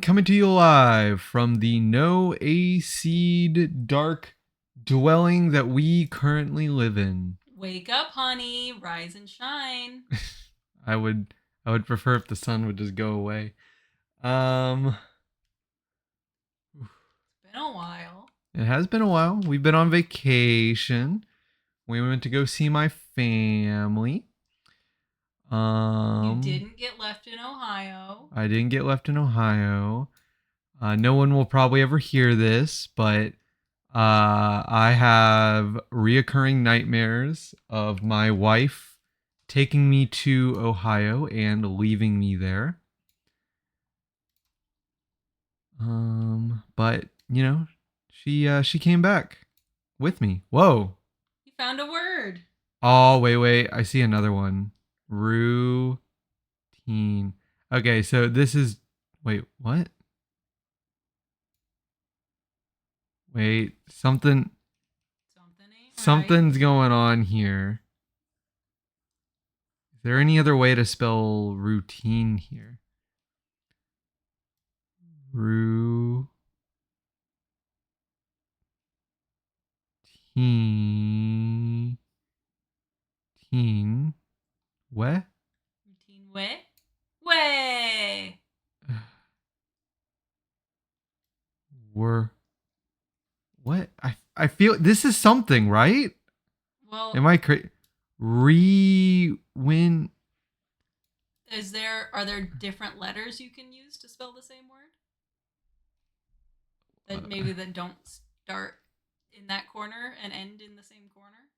Coming to you live from the no AC dark dwelling that we currently live in. Wake up, honey. Rise and shine. I would prefer if the sun would just go away. Um It's been a while. it has been a while. We've been on vacation. We went to go see my family. You didn't get left in Ohio. I didn't get left in Ohio. No one will probably ever hear this, but I have reoccurring nightmares of my wife taking me to Ohio and leaving me there. But she came back with me. Whoa. You found a word. Oh, wait. I see another one. Routine. Okay, so this is. Wait, what? Wait, Something ain't something's right. going on here. Is there any other way to spell routine here? Routine. What? Routine way. Way. Were. What? I feel this is something, right? Well, Am I crazy? Win. are there different letters you can use to spell the same word? That don't start in that corner and end in the same corner,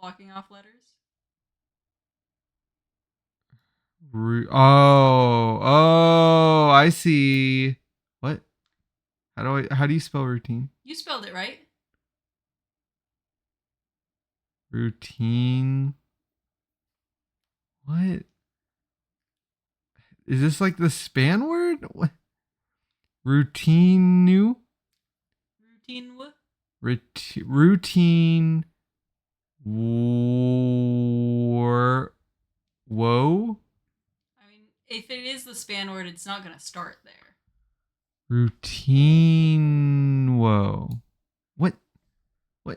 blocking off letters. Oh, I see. What? How do you spell routine? You spelled it right. Routine. What? Is this like the span word? What? Routine new? Routine. Routine. Whoa. I mean, if it is the span word, it's not going to start there. Routine. Whoa.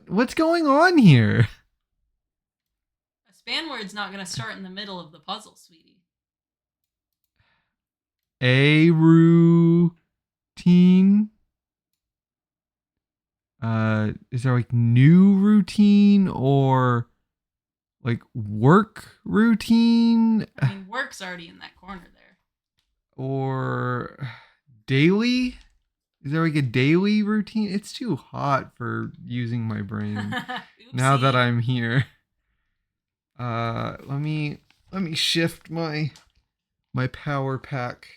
What's going on here? A span word's not going to start in the middle of the puzzle, sweetie. A routine. Is there like new routine or like work routine? I mean, work's already in that corner there. Or daily? Is there like a daily routine? It's too hot for using my brain now that I'm here. Let me shift my power pack.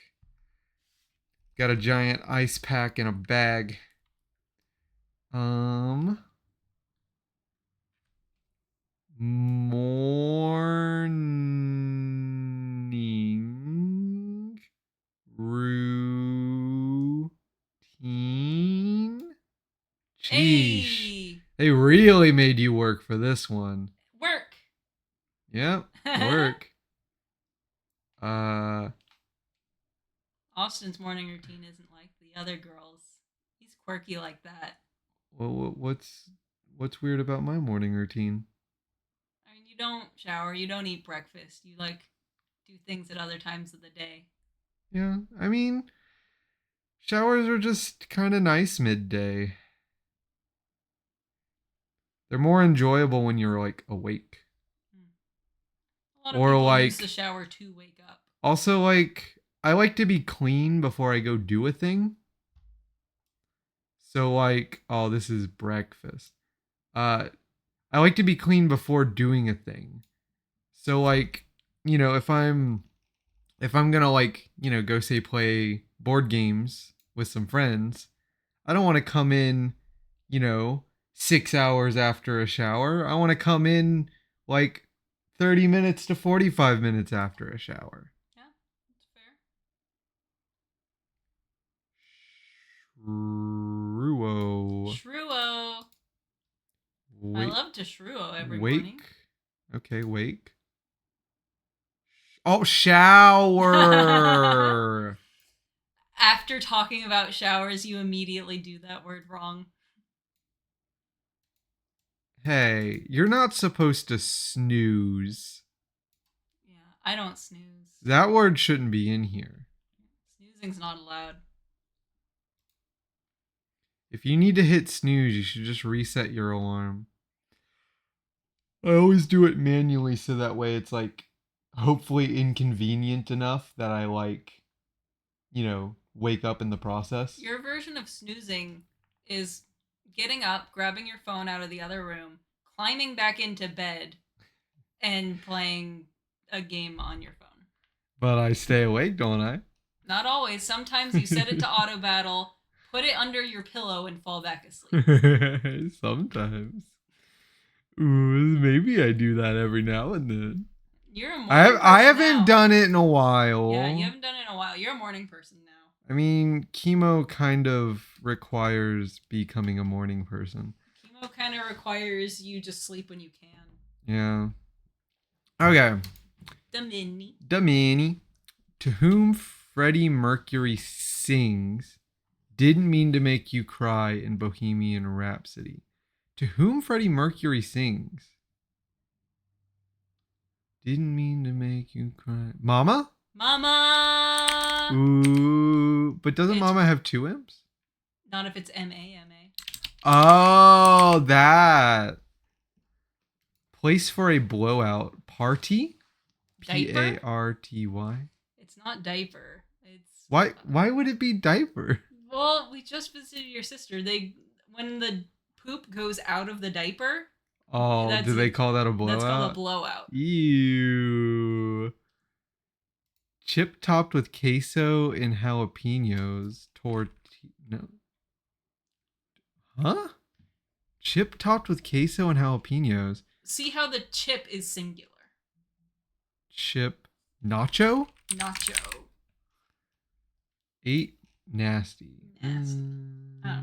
Got a giant ice pack in a bag. Morning routine. Sheesh. Hey. They really made you work for this one. Work. Yep, work. Austin's morning routine isn't like the other girls. He's quirky like that. Well, what's weird about my morning routine? I mean, you don't shower, you don't eat breakfast. You do things at other times of the day. Yeah, I mean, showers are just kind of nice midday. They're more enjoyable when you're like awake. A lot of people use the shower to wake up. Also, like, I like to be clean before I go do a thing. So, like, oh, this is breakfast. I like to be clean before doing a thing. So, like, if I'm gonna like, go say play board games with some friends, I don't want to come in, 6 hours after a shower. I want to come in like 30 minutes to 45 minutes after a shower. Yeah, that's fair. Shruo. I love to shruo every morning. Okay, wake. Oh, shower. After talking about showers, you immediately do that word wrong. Hey, you're not supposed to snooze. Yeah, I don't snooze. That word shouldn't be in here. Snoozing's not allowed. If you need to hit snooze, you should just reset your alarm. I always do it manually so that way it's like hopefully inconvenient enough that I like, wake up in the process. Your version of snoozing is getting up, grabbing your phone out of the other room, climbing back into bed, and playing a game on your phone. But I stay awake, don't I? Not always. Sometimes you set it to auto battle, put it under your pillow, and fall back asleep. Sometimes. Ooh, maybe I do that every now and then. You're a morning person I haven't now. done it in a while. Yeah, you haven't done it in a while. You're a morning person now. I mean, chemo kind of requires becoming a morning person. Chemo kind of requires you just sleep when you can. Yeah. Okay. The mini. To whom Freddie Mercury sings didn't mean to make you cry in Bohemian Rhapsody. To whom Freddie Mercury sings didn't mean to make you cry. Mama? Mama! Ooh. But doesn't Mama have two M's? Not if it's M-A-M-A. Oh, that. Place for a blowout party? Diaper? Party. It's not diaper. It's Why would it be diaper? Well, we just visited your sister. When the poop goes out of the diaper. Oh, do they call that a blowout? That's called a blowout. Ew. Chip topped with queso and jalapenos. No. Huh? Chip topped with queso and jalapenos. See how the chip is singular. Chip. Nacho? Nacho. 8. Nasty. I don't know.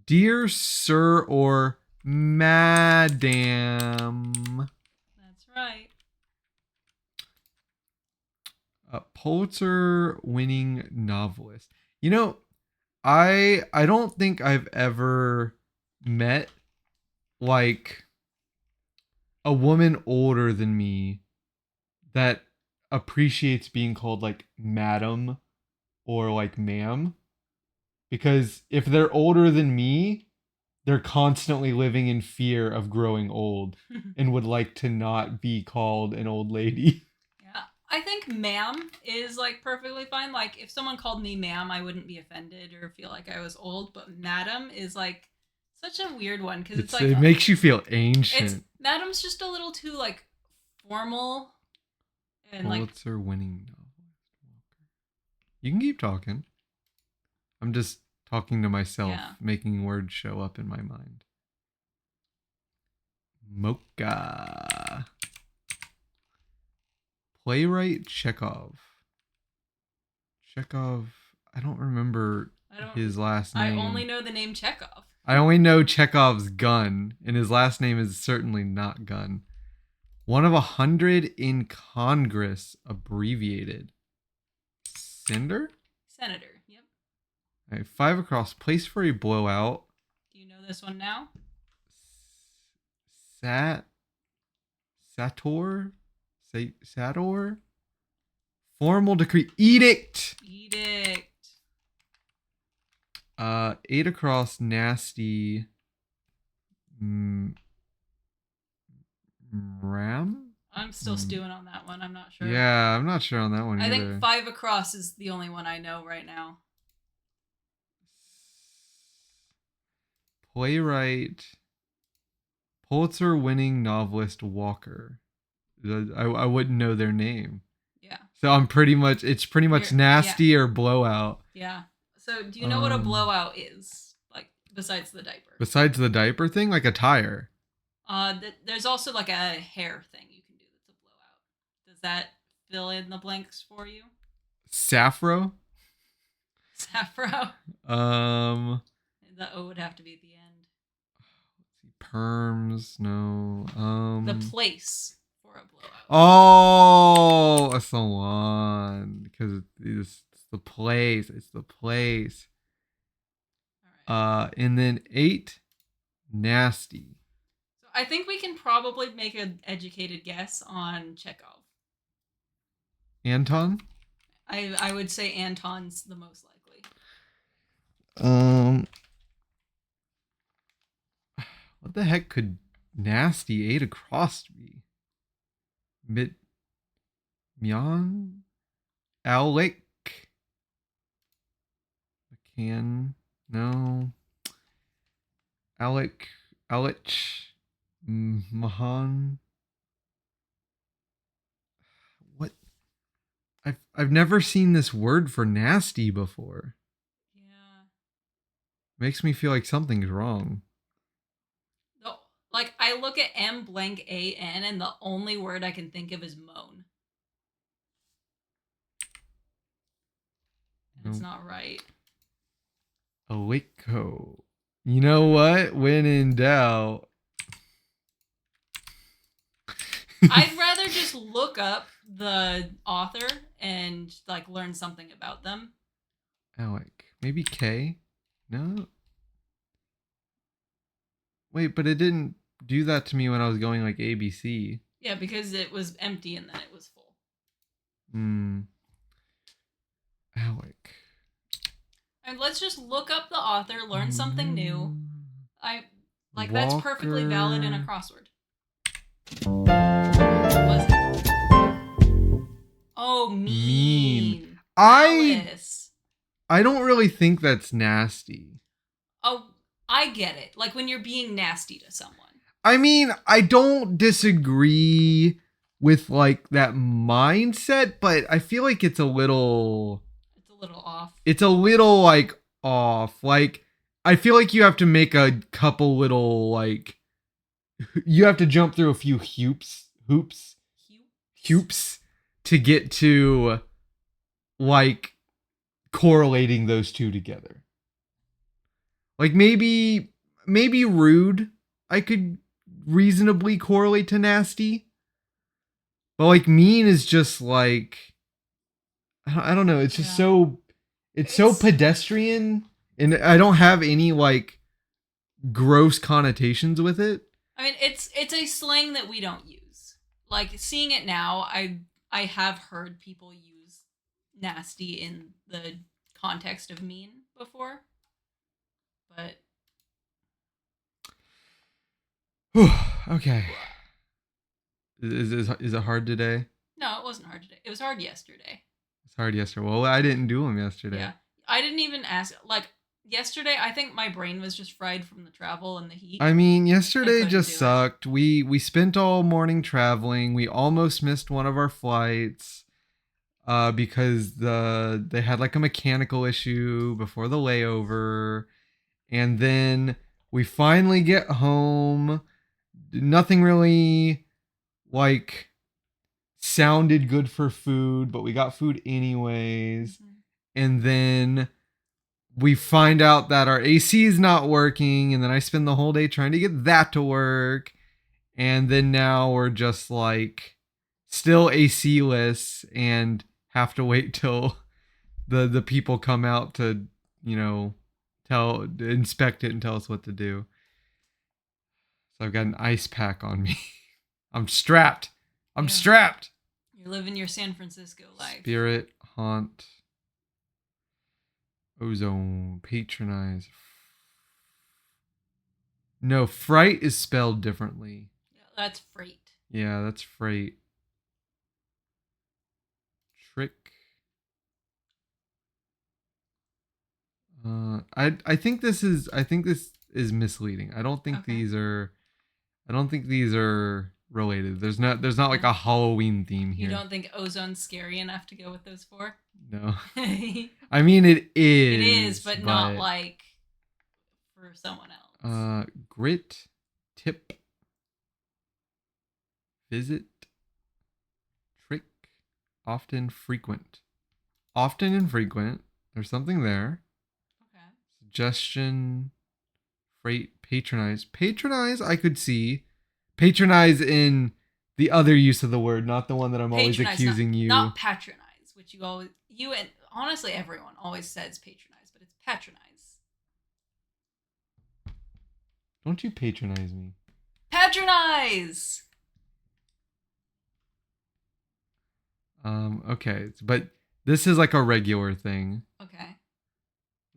Dear Sir or Madam. That's right. A Pulitzer winning novelist. I don't think I've ever met like a woman older than me that appreciates being called like madam or like ma'am, because if they're older than me, they're constantly living in fear of growing old and would like to not be called an old lady. Yeah. I think ma'am is like perfectly fine. Like if someone called me ma'am, I wouldn't be offended or feel like I was old, but madam is like such a weird one because it's like it makes you feel ancient. Madam's just a little too like formal and Pulitzer winning novelist. You can keep talking. I'm just talking to myself, making words show up in my mind. Mocha. Playwright Chekhov. I don't remember his last name. I only know the name Chekhov. I only know Chekhov's gun, and his last name is certainly not Gun. One of 100 in Congress, abbreviated. Senator? Yep. All right, 5 across. Place for a blowout. Do you know this one now? Sator? Formal decree. Edict. 8 across. Nasty. Ram? I'm still stewing on that one. I'm not sure. Yeah, I'm not sure on that one either. I think 5 across is the only one I know right now. Playwright. Pulitzer winning novelist Walker. I wouldn't know their name. Yeah. So it's pretty much nasty or blowout. Yeah. So do you know what a blowout is? Like besides the diaper? Besides the diaper thing, like a tire. There's also like a hair thing you can do that's a blowout. Does that fill in the blanks for you? Saffro? Saffro. The O would have to be at the end. Perms, no. The place for a blowout. Oh, a salon, because it's the place. It's the place. All right. And then 8, nasty. So I think we can probably make an educated guess on Chekhov. Anton? I would say Anton's the most likely. Um, what the heck could nasty 8 across be? Mid Myon? Alec? McCann? No. Alec? Alich? Mahan? What? I've never seen this word for nasty before. Yeah. Makes me feel like something's wrong. No, like I look at M blank A N and the only word I can think of is moan. And it's not right. Aliko. You know what? When in doubt. I'd rather just look up the author and like learn something about them. Alec. Maybe K? No. Wait, but it didn't do that to me when I was going like ABC. Yeah, because it was empty and then it was full. Alec. And let's just look up the author, learn something new. I like Walker. that's perfectly valid in a crossword. Was it? Oh, mean. Alice. I don't really think that's nasty. Oh, I get it. Like when you're being nasty to someone. I mean, I don't disagree with like that mindset, but I feel like it's a little Off. It's a little like off. Like I feel like you have to make a couple little like you have to jump through a few hoops to get to like correlating those two together. Like maybe rude I could reasonably correlate to nasty. But like mean is just like I don't know, it's just so pedestrian and I don't have any like gross connotations with it. I mean, it's a slang that we don't use. Like seeing it now, I have heard people use nasty in the context of mean before. But okay. Is it hard today? No, it wasn't hard today. It was hard yesterday. It's hard yesterday. Well, I didn't do them yesterday. Yeah. I didn't even ask. Like, yesterday, I think my brain was just fried from the travel and the heat. I mean, yesterday just sucked. We spent all morning traveling. We almost missed one of our flights because they had like a mechanical issue before the layover. And then we finally get home. Nothing really like sounded good for food, but we got food anyways. Mm-hmm. And then we find out that our AC is not working, and then I spend the whole day trying to get that to work. And then now we're just like still AC-less and have to wait till the people come out to, you know, inspect it and tell us what to do. So I've got an ice pack on me. I'm strapped. I'm strapped. You're living your San Francisco life. Spirit, haunt, ozone, patronize. No, fright is spelled differently. Yeah, that's freight. Yeah, that's freight. Trick. I think this is misleading. I don't think these are related. There's not like a Halloween theme here. You don't think ozone's scary enough to go with those 4? No. I mean it is. It is, but not like for someone else. Grit, tip, visit, trick, often, frequent. Often and frequent. There's something there. Okay. Suggestion, freight, patronize. Patronize I could see. Patronize in the other use of the word, not the one that I'm always accusing you. Not patronize, which you and honestly everyone always says patronize, but it's patronize. Don't you patronize me. Patronize! Okay, but this is like a regular thing. Okay.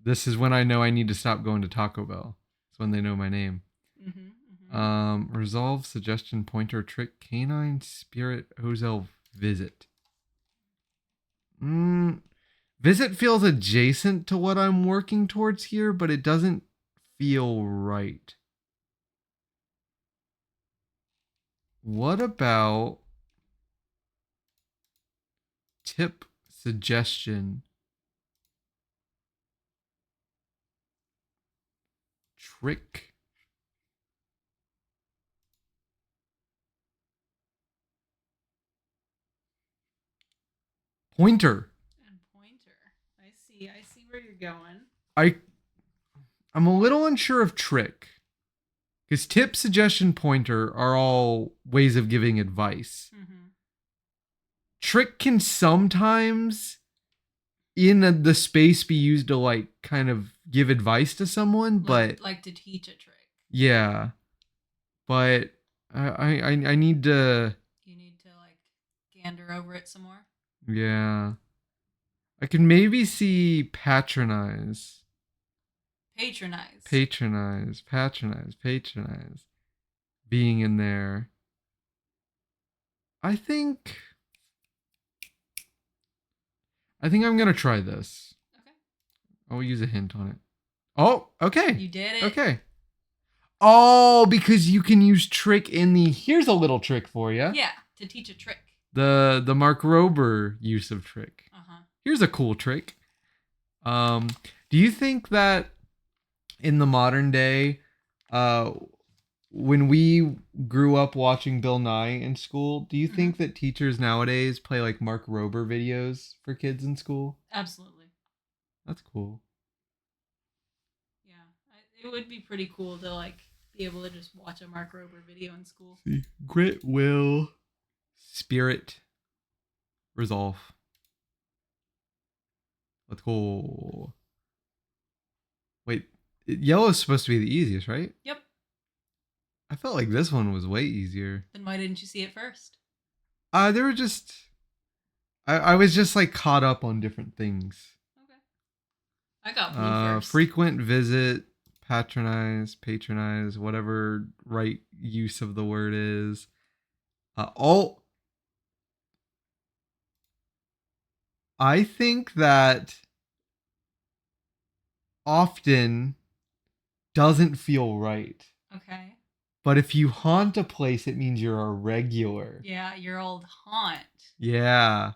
This is when I know I need to stop going to Taco Bell. It's when they know my name. Resolve, suggestion, pointer, trick, canine, spirit, Ozel, visit. Visit feels adjacent to what I'm working towards here, but it doesn't feel right. What about tip, suggestion, trick? Pointer. And pointer. I see where you're going. I'm a little unsure of trick. Because tip, suggestion, pointer are all ways of giving advice. Trick can sometimes in the space be used to like kind of give advice to someone, but like to teach a trick. Yeah. But I need to. You need to like gander over it some more. Yeah. I can maybe see patronize. Patronize being in there. I think I'm gonna try this. Okay. I'll use a hint on it. Oh, okay. You did it. Okay. Oh, because you can use trick in the. Here's a little trick for you. Yeah, to teach a trick. The Mark Rober use of trick. Here's a cool trick. Do you think that in the modern day, when we grew up watching Bill Nye in school, do you think that teachers nowadays play like Mark Rober videos for kids in school? Absolutely. That's cool. Yeah, it would be pretty cool to like be able to just watch a Mark Rober video in school. See, grit, will, spirit, resolve. Let's go. Wait, yellow is supposed to be the easiest, right? Yep. I felt like this one was way easier. Then why didn't you see it first? They were just. I was just like caught up on different things. Okay. I got blue first. Frequent visit, patronize, whatever right use of the word is. I think that often doesn't feel right. Okay. But if you haunt a place, it means you're a regular. Yeah, your old haunt. Yeah.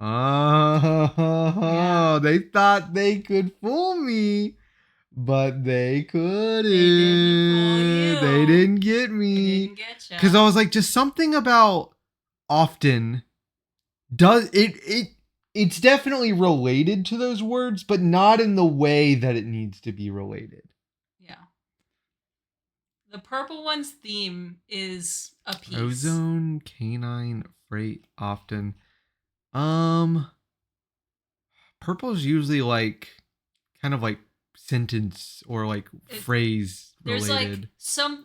Oh, they thought they could fool me, but they couldn't. They didn't fool you. They didn't get me. They didn't get you. Because I was like, just something about often does it. It's definitely related to those words, but not in the way that it needs to be related. Yeah. The purple one's theme is a piece. Ozone, canine, freight, often. Purple's usually like kind of like sentence or like phrase related. There's like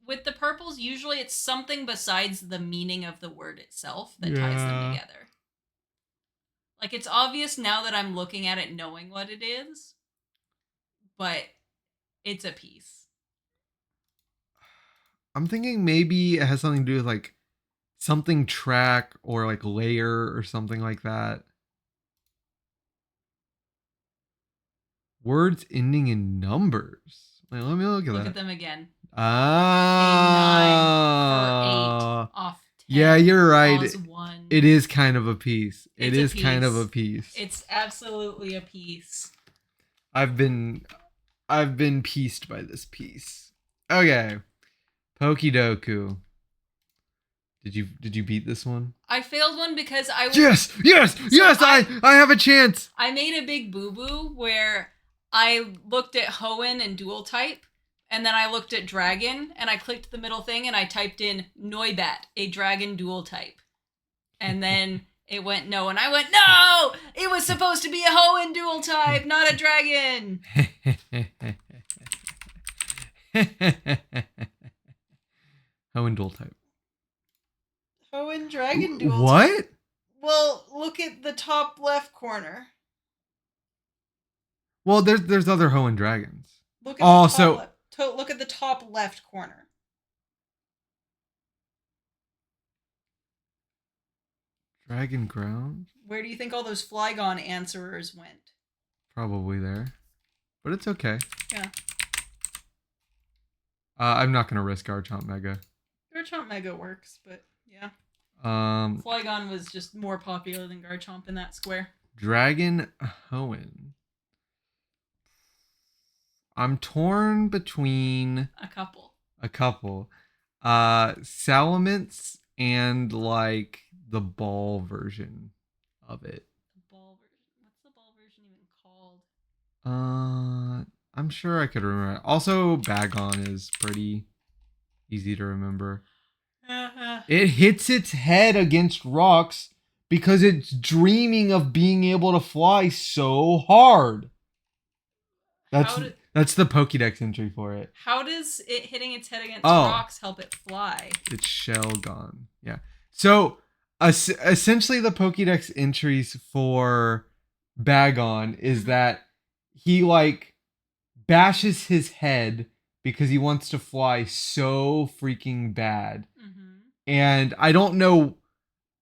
with the purples, usually it's something besides the meaning of the word itself that ties them together. Like, it's obvious now that I'm looking at it knowing what it is, but it's a piece. I'm thinking maybe it has something to do with like something track or like layer or something like that. Words ending in numbers. Wait, let me look at that. Look at them again. Ah. 9 for 8 off 10. Yeah, you're right. It is kind of a piece. Kind of a piece. It's absolutely a piece. I've been pieced by this piece. Okay. Pokidoku. Did you beat this one? I failed one because I Yes! I have a chance. I made a big boo-boo where I looked at Hoenn and dual type, and then I looked at dragon, and I clicked the middle thing, and I typed in Noibat, a dragon dual type. And then It went no, and I went, no! It was supposed to be a Hoenn dual type, not a dragon! Hoenn dual type. Hoenn dragon dual type. What? Well, look at the top left corner. Well, there's other Hoenn dragons. Look at the top left. Look at the top left corner. Dragon ground? Where do you think all those Flygon answerers went? Probably there. But it's okay. Yeah. I'm not gonna risk Garchomp Mega. Garchomp Mega works, but yeah. Flygon was just more popular than Garchomp in that square. Dragon Hoenn. I'm torn between a couple. Salamence and like the ball version of it. The ball version. What's the ball version even called? I'm sure I could remember. Also, Bagon is pretty easy to remember. It hits its head against rocks because it's dreaming of being able to fly so hard. That's the Pokédex entry for it. How does it hitting its head against rocks help it fly? It's shell gone. Yeah. So essentially the Pokédex entries for Bagon is that he like bashes his head because he wants to fly so freaking bad. Mm-hmm. And I don't know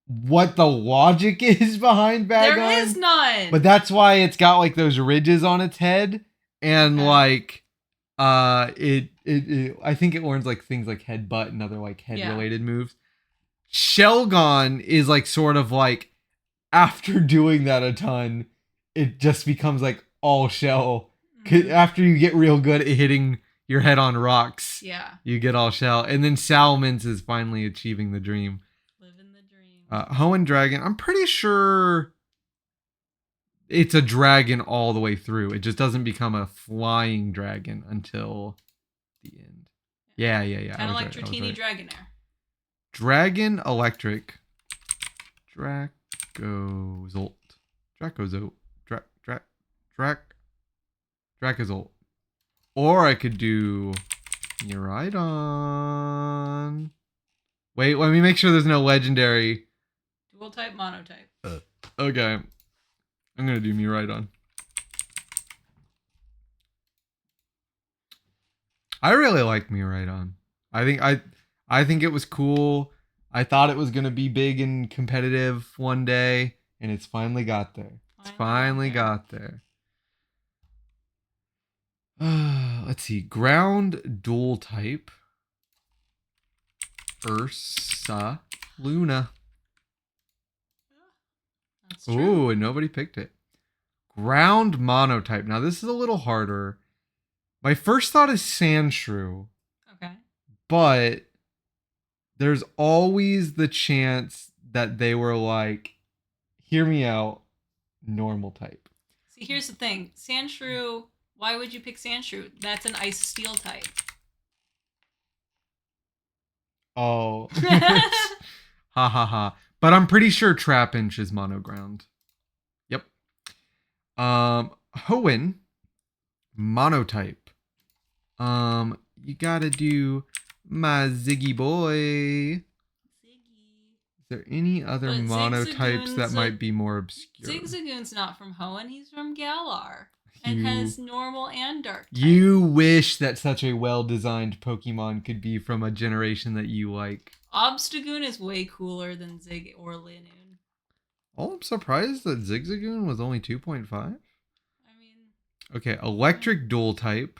what the logic is behind Bagon. There is none. But that's why it's got like those ridges on its head. And like I think it learns like things like headbutt and other like head related moves. Shelgon is like sort of like after doing that a ton, it just becomes like all shell. After you get real good at hitting your head on rocks, you get all shell. And then Salamence is finally achieving the dream. Living the dream. Hoenn Dragon, I'm pretty sure it's a dragon all the way through. It just doesn't become a flying dragon until the end. Yeah. Kind of like Dratini Dragonair. Dragon Electric. Dracozolt. Dracozolt. Or I could do Miraidon. Wait, let me make sure there's no legendary. Dual type, monotype. Okay. I'm going to do Miraidon. I really like Miraidon. I think it was cool. I thought it was going to be big and competitive one day, and it's finally got there. It's finally got there. Let's see. Ground dual type. Ursa Luna. Ooh, and nobody picked it. Ground monotype. Now this is a little harder. My first thought is Sandshrew. Okay. But there's always the chance that they were like, hear me out, normal type. See, here's the thing. Sandshrew, why would you pick Sandshrew? That's an ice steel type. Oh. Ha ha ha. But I'm pretty sure Trapinch is monoground. Yep. Hoenn, monotype. You gotta do my Ziggy boy. Is there any other monotypes that might be more obscure? Zigzagoon's not from Hoenn, he's from Galar. And has normal and dark type. You wish that such a well-designed Pokemon could be from a generation that you like. Obstagoon is way cooler than Zig or Linoon. Oh, I'm surprised that Zigzagoon was only 2.5. I mean... Okay, electric dual type.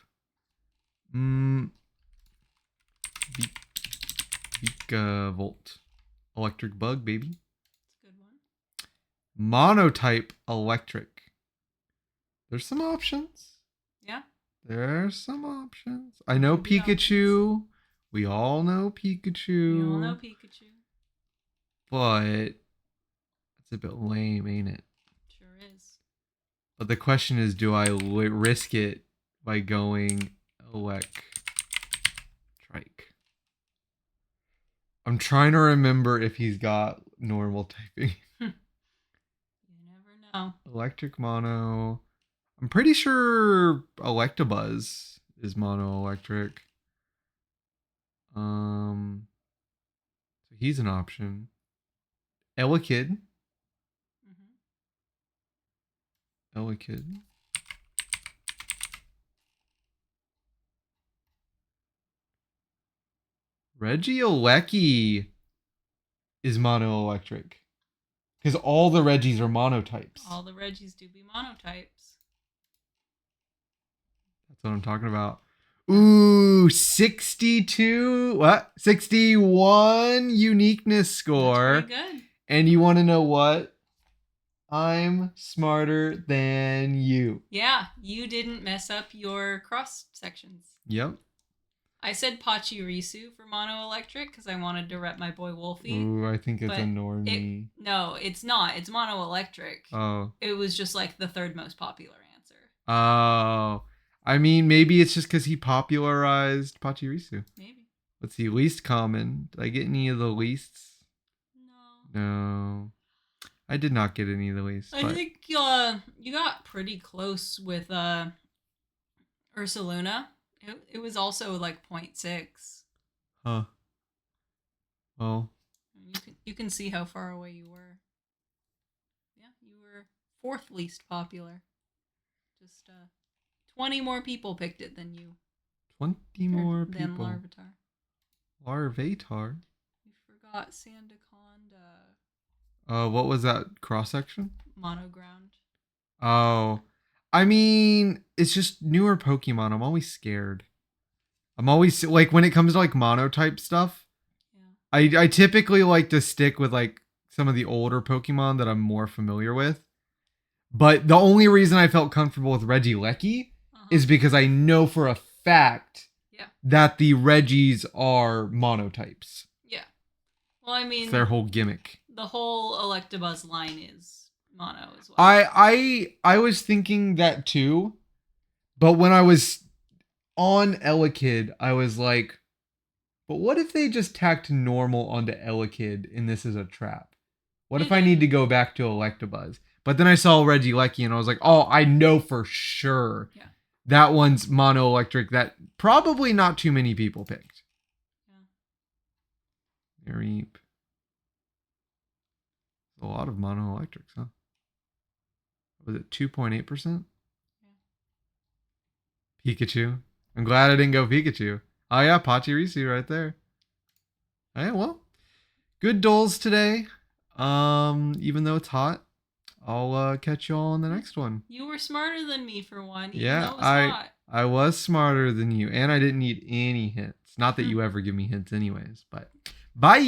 Vikavolt. Electric bug, baby. That's a good one. Monotype electric. There's some options. Yeah. There's some options. I know Pikachu. We all know Pikachu. But it's a bit lame, ain't it? Sure is. But the question is, do I risk it by going electric? I'm trying to remember if he's got normal typing. No. Electric mono. I'm pretty sure Electabuzz is mono electric. So he's an option. Elekid. Mm-hmm. Elekid. Regieleki is mono electric. Because all the Regis are monotypes. All the Regis do be monotypes. That's what I'm talking about. Ooh, 62. What? 61 uniqueness score. That's pretty good. And you want to know what? I'm smarter than you. Yeah, you didn't mess up your cross sections. Yep. I said Pachirisu for mono electric because I wanted to rep my boy Wolfie. Ooh, I think it's a normie. No, it's not. It's mono electric. Oh. It was just like the third most popular answer. Oh. I mean, maybe it's just because he popularized Pachirisu. Maybe. Let's see. Least common. Did I get any of the leasts? No. No. I did not get any of the leasts. I think you got pretty close with Ursaluna. It was also like 0.6. Huh. Well. You can see how far away you were. Yeah, you were fourth least popular. Just 20 more people picked it than you. 20 more people. Than Larvitar. Larvitar? You forgot Sandaconda. What was that cross section? Monoground. Oh. I mean, it's just newer Pokemon. I'm always scared. I'm always like when it comes to like monotype stuff. Yeah. I typically like to stick with like some of the older Pokemon that I'm more familiar with. But the only reason I felt comfortable with Regieleki is because I know for a fact that the Regis are monotypes. Yeah. Well, I mean, it's their whole gimmick. The whole Electabuzz line is mono as well. I was thinking that too, but when I was on Elekid, I was like, but what if they just tacked normal onto Elekid and this is a trap? What if I need to go back to Electabuzz? But then I saw Regieleki and I was like, oh, I know for sure that one's mono electric that probably not too many people picked. Yeah. Reap. A lot of mono electrics, huh? Was it 2.8%? Yeah. Pikachu. I'm glad I didn't go Pikachu. Oh yeah, Pachirisu right there. Alright, well. Good Dlls today. Even though it's hot. I'll catch you all in the next one. You were smarter than me for one, even yeah, though it was hot. I was smarter than you, and I didn't need any hints. Not that you ever give me hints anyways, but bye!